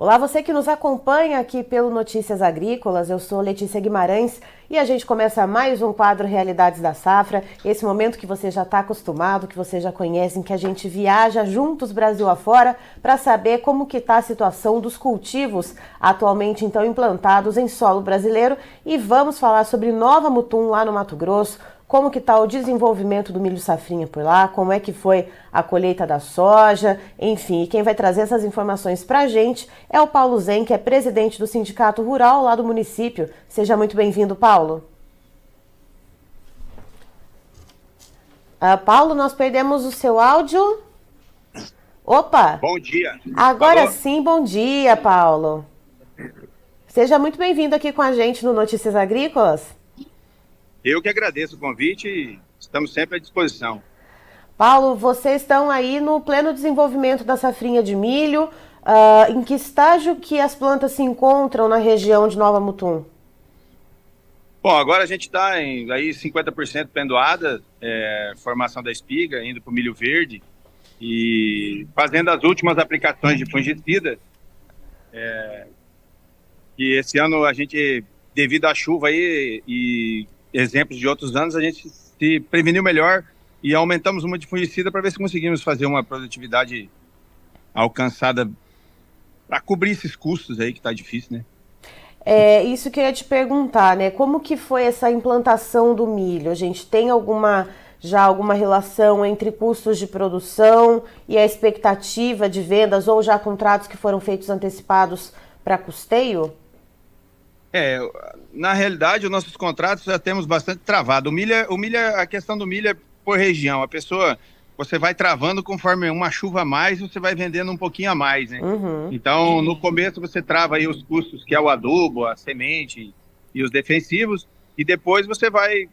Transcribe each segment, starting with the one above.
Olá, você que nos acompanha aqui pelo Notícias Agrícolas, eu sou Letícia Guimarães e a gente começa mais um quadro Realidades da Safra, esse momento que você já está acostumado, que você já conhece, em que a gente viaja juntos Brasil afora para saber como que está a situação dos cultivos atualmente então implantados em solo brasileiro e vamos falar sobre Nova Mutum lá no Mato Grosso, como que está o desenvolvimento do milho safrinha por lá, como é que foi a colheita da soja, enfim. E quem vai trazer essas informações para a gente é o Paulo Zen, que é presidente do Sindicato Rural lá do município. Seja muito bem-vindo, Paulo. Paulo, nós perdemos o seu áudio. Opa! Bom dia. Agora Alô? sim, bom dia, Paulo. Seja muito bem-vindo aqui com a gente no Notícias Agrícolas. Eu que agradeço o convite e estamos sempre à disposição. Paulo, vocês estão aí no pleno desenvolvimento da safrinha de milho. Em que estágio que as plantas se encontram na região de Nova Mutum? Bom, agora a gente está em aí 50% pendoada, formação da espiga, indo para o milho verde e fazendo as últimas aplicações de fungicida. E esse ano a gente, devido à chuva aí e exemplos de outros anos, a gente se preveniu melhor e aumentamos uma de fungicida para ver se conseguimos fazer uma produtividade alcançada para cobrir esses custos aí que está difícil, né? É isso que eu ia te perguntar, né? Como que foi essa implantação do milho? A gente tem alguma relação entre custos de produção e a expectativa de vendas ou já contratos que foram feitos antecipados para custeio? É, Na realidade, os nossos contratos já temos bastante travado. A questão do milho é por região. Você vai travando conforme uma chuva a mais, você vai vendendo um pouquinho a mais, né? Uhum. Então, no começo você trava aí os custos, que é o adubo, a semente e os defensivos, e depois você vai,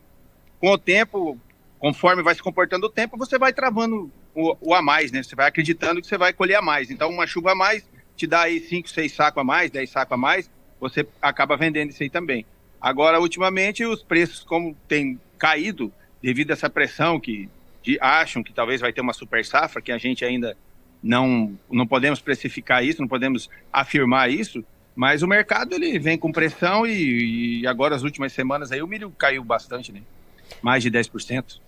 com o tempo, conforme vai se comportando o tempo, você vai travando o a mais, né? Você vai acreditando que você vai colher a mais. Então, uma chuva a mais te dá aí 5, 6 sacos a mais, 10 sacos a mais, você acaba vendendo isso aí também. Agora, ultimamente, os preços, como têm caído, devido a essa pressão acham que talvez vai ter uma super safra, que a gente ainda não podemos precificar isso, não podemos afirmar isso, mas o mercado ele vem com pressão e agora as últimas semanas aí o milho caiu bastante, né? Mais de 10%.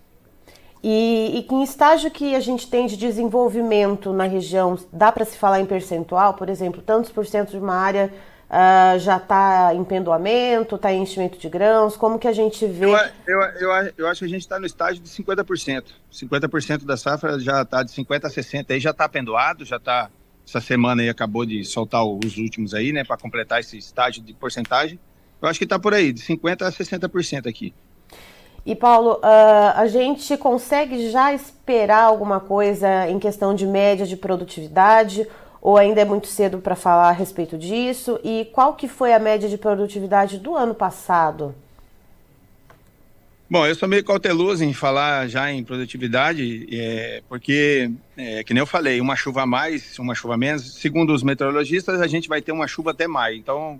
E em estágio que a gente tem de desenvolvimento na região, dá para se falar em percentual? Por exemplo, tantos por cento de uma área já está em pendoamento, está em enchimento de grãos? Como que a gente Eu, vê? eu acho que a gente está no estágio de 50%. 50% da safra já está de 50 a 60, aí já está pendoado, já está. Essa semana aí acabou de soltar os últimos aí, né, para completar esse estágio de porcentagem. Eu acho que está por aí, de 50 a 60% aqui. E Paulo, a gente consegue já esperar alguma coisa em questão de média de produtividade ou ainda é muito cedo para falar a respeito disso? E qual que foi a média de produtividade do ano passado? Bom, eu sou meio cauteloso em falar já em produtividade, porque, que nem eu falei, uma chuva a mais, uma chuva a menos, segundo os meteorologistas, a gente vai ter uma chuva até maio. Então,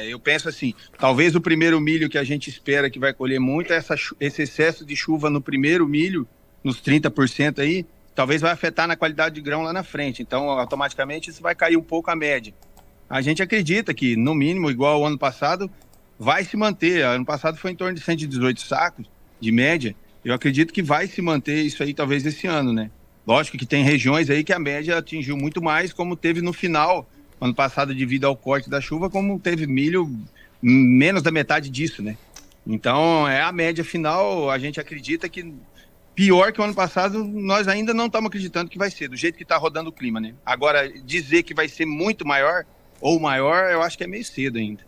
eu penso assim, talvez o primeiro milho que a gente espera que vai colher muito, esse excesso de chuva no primeiro milho, nos 30% aí, talvez vai afetar na qualidade de grão lá na frente. Então, automaticamente, isso vai cair um pouco a média. A gente acredita que, no mínimo, igual ao ano passado, vai se manter. Ano passado foi em torno de 118 sacos de média. Eu acredito que vai se manter isso aí talvez esse ano, né? Lógico que tem regiões aí que a média atingiu muito mais, como teve no final, ano passado, devido ao corte da chuva, como teve milho menos da metade disso, né? Então, é a média final, a gente acredita que pior que o ano passado, nós ainda não estamos acreditando que vai ser, do jeito que está rodando o clima, né? Agora, dizer que vai ser muito maior ou maior, eu acho que é meio cedo ainda.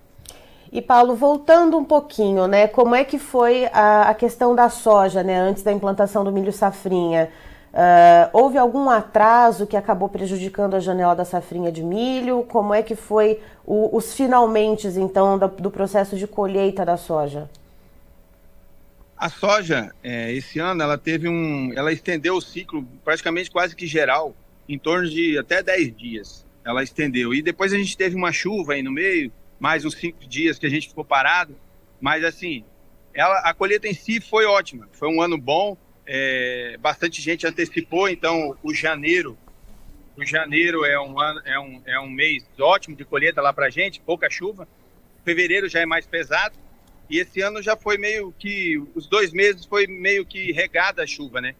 E Paulo, voltando um pouquinho, né? Como é que foi a questão da soja, né? Antes da implantação do milho safrinha? Houve algum atraso que acabou prejudicando a janela da safrinha de milho? Como é que foi os finalmente, então, do processo de colheita da soja? A soja, esse ano, ela estendeu o ciclo praticamente quase que geral, em torno de até 10 dias. Ela estendeu. E depois a gente teve uma chuva aí no meio, mais uns 5 dias que a gente ficou parado. Mas, assim, a colheita em si foi ótima. Foi um ano bom, bastante gente antecipou, então o janeiro O janeiro é um mês ótimo de colheita lá para a gente, pouca chuva. Fevereiro já é mais pesado. E esse ano já foi meio que, os 2 meses foi meio que regada a chuva, né?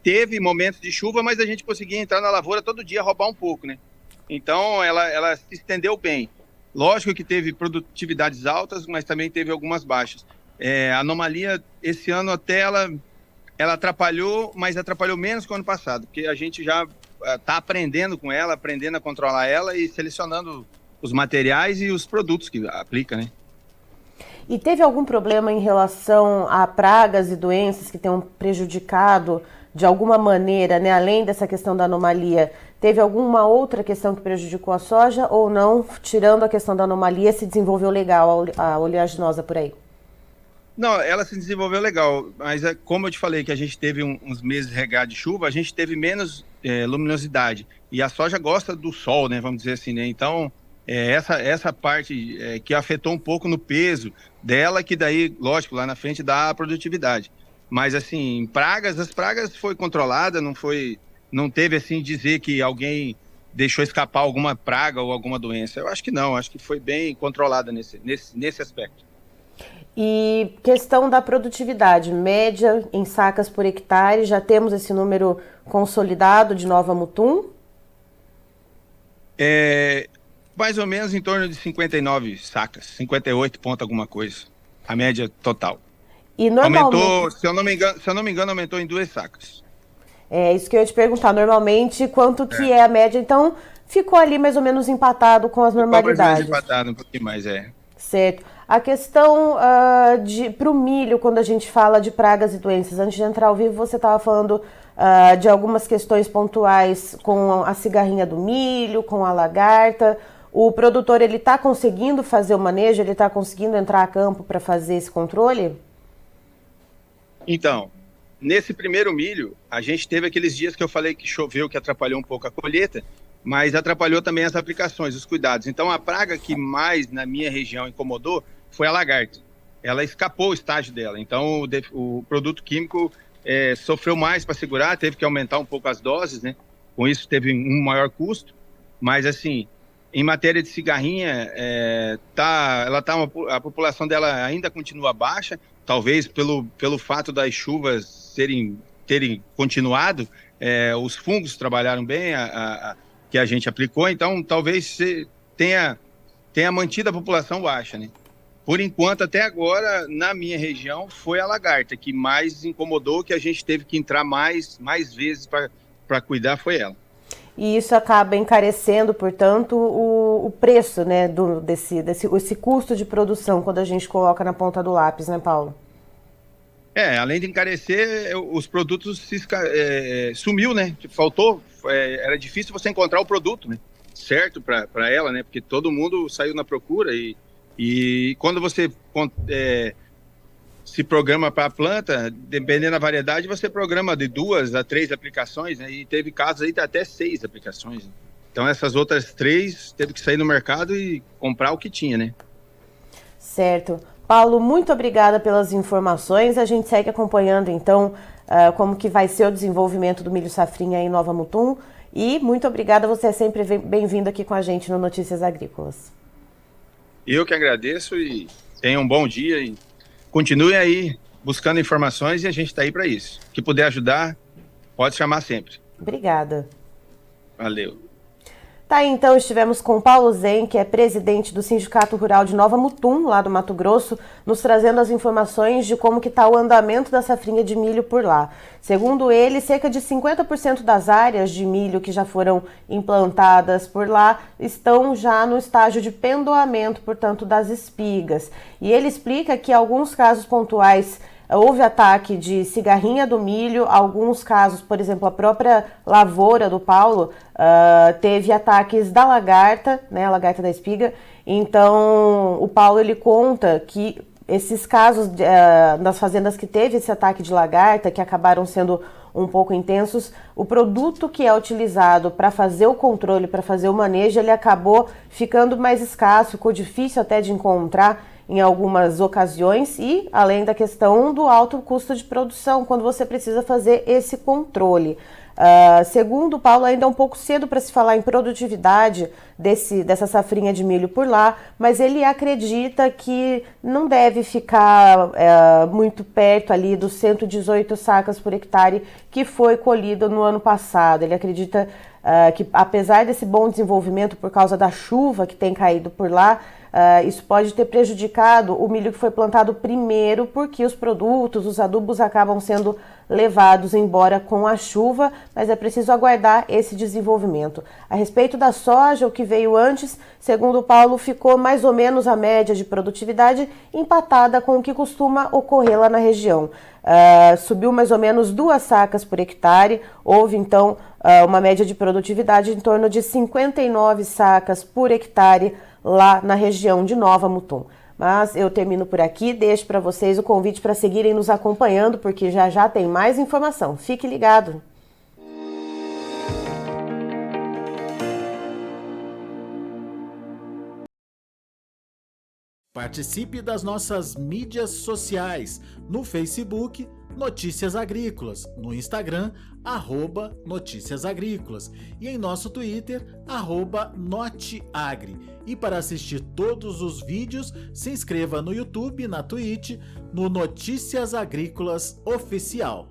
Teve momentos de chuva, mas a gente conseguia entrar na lavoura todo dia, roubar um pouco, né? Então ela se estendeu bem. Lógico que teve produtividades altas, mas também teve algumas baixas. A anomalia, esse ano até ela atrapalhou, mas atrapalhou menos que o ano passado, porque a gente já está aprendendo com ela, aprendendo a controlar ela e selecionando os materiais e os produtos que aplica, né? E teve algum problema em relação a pragas e doenças que tenham prejudicado de alguma maneira, né, além dessa questão da anomalia? Teve alguma outra questão que prejudicou a soja ou não? Tirando a questão da anomalia, se desenvolveu legal a oleaginosa por aí? Não, ela se desenvolveu legal, mas como eu te falei que a gente teve uns meses regados de chuva, a gente teve menos luminosidade. E a soja gosta do sol, né? Vamos dizer assim, né? Então, essa parte que afetou um pouco no peso dela, que daí, lógico, lá na frente dá a produtividade. Mas, assim, as pragas foi controlada, não teve, assim, dizer que alguém deixou escapar alguma praga ou alguma doença. Eu acho que não, acho que foi bem controlada nesse aspecto. E questão da produtividade, média em sacas por hectare, já temos esse número consolidado de Nova Mutum? Mais ou menos em torno de 59 sacas, 58 ponto alguma coisa, a média total. E normalmente... Aumentou, se eu não me engano, aumentou em 2 sacas. É isso que eu ia te perguntar, normalmente quanto que é a média, então ficou ali mais ou menos empatado com as normalidades. Mais ou menos empatado, um pouquinho mais, Certo. A questão para o milho, quando a gente fala de pragas e doenças, antes de entrar ao vivo você estava falando de algumas questões pontuais com a cigarrinha do milho, com a lagarta. O produtor, ele está conseguindo fazer o manejo, ele está conseguindo entrar a campo para fazer esse controle? Então, nesse primeiro milho, a gente teve aqueles dias que eu falei que choveu, que atrapalhou um pouco a colheita, mas atrapalhou também as aplicações, os cuidados. Então, a praga que mais na minha região incomodou foi a lagarta. Ela escapou o estágio dela. Então, o produto químico sofreu mais para segurar, teve que aumentar um pouco as doses, né? Com isso, teve um maior custo. Mas, assim, em matéria de cigarrinha, a população dela ainda continua baixa, talvez pelo fato das chuvas terem continuado, os fungos trabalharam bem, que a gente aplicou, então talvez tenha mantido a população baixa, né? Por enquanto, até agora, na minha região, foi a lagarta que mais incomodou, que a gente teve que entrar mais vezes para cuidar, foi ela. E isso acaba encarecendo, portanto, o preço, né, esse custo de produção, quando a gente coloca na ponta do lápis, né, Paulo? Além de encarecer, os produtos sumiu, né? Faltou, era difícil você encontrar o produto, né? Certo para ela, né? Porque todo mundo saiu na procura e quando você se programa para a planta, dependendo da variedade, você programa de 2 a 3 aplicações, né? E teve casos aí de até 6 aplicações. Né? Então essas outras 3 teve que sair no mercado e comprar o que tinha, né? Certo. Paulo, muito obrigada pelas informações. A gente segue acompanhando, então, como que vai ser o desenvolvimento do milho safrinha em Nova Mutum. E muito obrigada, você é sempre bem-vindo aqui com a gente no Notícias Agrícolas. Eu que agradeço e tenham um bom dia e continue aí buscando informações e a gente está aí para isso. O que puder ajudar, pode chamar sempre. Obrigada. Valeu. Tá aí, então, estivemos com o Paulo Zen, que é presidente do Sindicato Rural de Nova Mutum, lá do Mato Grosso, nos trazendo as informações de como que está o andamento da safrinha de milho por lá. Segundo ele, cerca de 50% das áreas de milho que já foram implantadas por lá estão já no estágio de pendoamento, portanto, das espigas. E ele explica que alguns casos pontuais houve ataque de cigarrinha do milho, alguns casos, por exemplo, a própria lavoura do Paulo teve ataques da lagarta, né, a lagarta da espiga. Então, o Paulo, ele conta que esses casos nas fazendas que teve esse ataque de lagarta, que acabaram sendo um pouco intensos, o produto que é utilizado para fazer o controle, para fazer o manejo, ele acabou ficando mais escasso, ficou difícil até de encontrar. em algumas ocasiões e além da questão do alto custo de produção, quando você precisa fazer esse controle. Segundo o Paulo, ainda é um pouco cedo para se falar em produtividade dessa safrinha de milho por lá, mas ele acredita que não deve ficar muito perto ali dos 118 sacas por hectare que foi colhido no ano passado. Ele acredita que apesar desse bom desenvolvimento por causa da chuva que tem caído por lá, isso pode ter prejudicado o milho que foi plantado primeiro, porque os produtos, os adubos acabam sendo levados embora com a chuva, mas é preciso aguardar esse desenvolvimento. A respeito da soja, o que veio antes, segundo o Paulo, ficou mais ou menos a média de produtividade empatada com o que costuma ocorrer lá na região. Subiu mais ou menos 2 sacas por hectare, houve então uma média de produtividade em torno de 59 sacas por hectare lá na região de Nova Mutum. Mas eu termino por aqui, deixo para vocês o convite para seguirem nos acompanhando, porque já já tem mais informação. Fique ligado! Participe das nossas mídias sociais, no Facebook, Notícias Agrícolas, no Instagram, @Notícias Agrícolas e em nosso Twitter, @Noteagri. E para assistir todos os vídeos, se inscreva no YouTube, na Twitch, no Notícias Agrícolas Oficial.